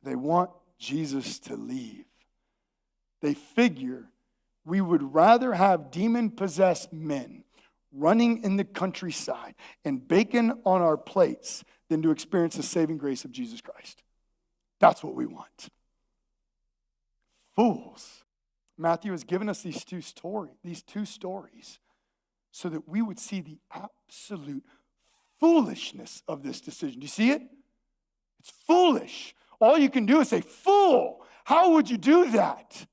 They want Jesus to leave. They figure we would rather have demon-possessed men running in the countryside and bacon on our plates than to experience the saving grace of Jesus Christ. That's what we want. Fools. Matthew has given us these two stories so that we would see the absolute foolishness of this decision. Do you see it? It's foolish. All you can do is say, fool, how would you do that?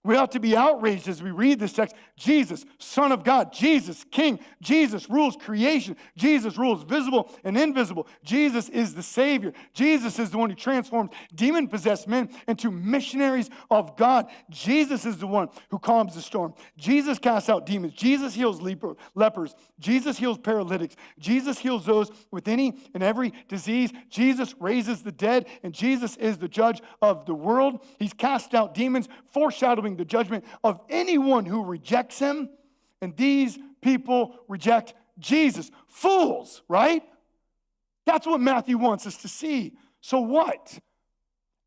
We ought to be outraged as we read this text. Jesus, Son of God. Jesus, King. Jesus rules creation. Jesus rules visible and invisible. Jesus is the Savior. Jesus is the one who transforms demon-possessed men into missionaries of God. Jesus is the one who calms the storm. Jesus casts out demons. Jesus heals lepers. Jesus heals paralytics. Jesus heals those with any and every disease. Jesus raises the dead, and Jesus is the judge of the world. He's cast out demons, foreshadowing the judgment of anyone who rejects him. And these people reject Jesus. Fools, right? That's what Matthew wants us to see. So what?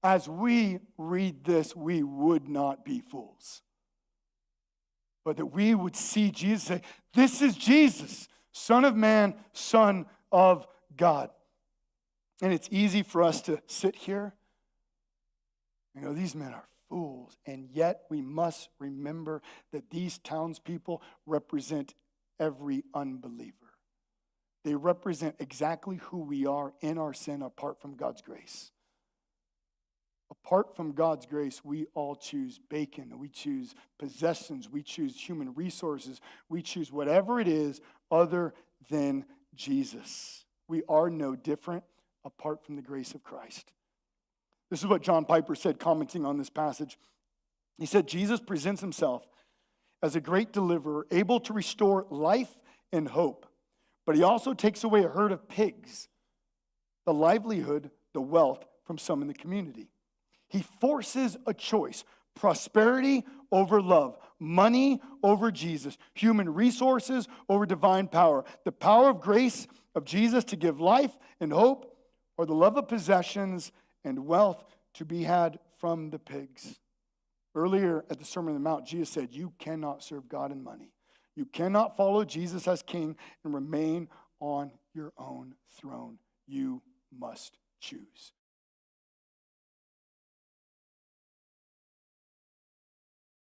As we read this, we would not be fools, but that we would see Jesus say, this is Jesus, Son of Man, Son of God. And it's easy for us to sit here. These men are fools. And yet we must remember that these townspeople represent every unbeliever. They represent exactly who we are in our sin apart from God's grace. Apart from God's grace, we all choose bacon. We choose possessions. We choose human resources. We choose whatever it is other than Jesus. We are no different apart from the grace of Christ. This is what John Piper said, commenting on this passage. He said, Jesus presents himself as a great deliverer, able to restore life and hope. But he also takes away a herd of pigs, the livelihood, the wealth from some in the community. He forces a choice: prosperity over love, money over Jesus, human resources over divine power, the power of grace of Jesus to give life and hope, or the love of possessions and wealth to be had from the pigs. Earlier at the Sermon on the Mount, Jesus said, you cannot serve God and money. You cannot follow Jesus as king and remain on your own throne. You must choose.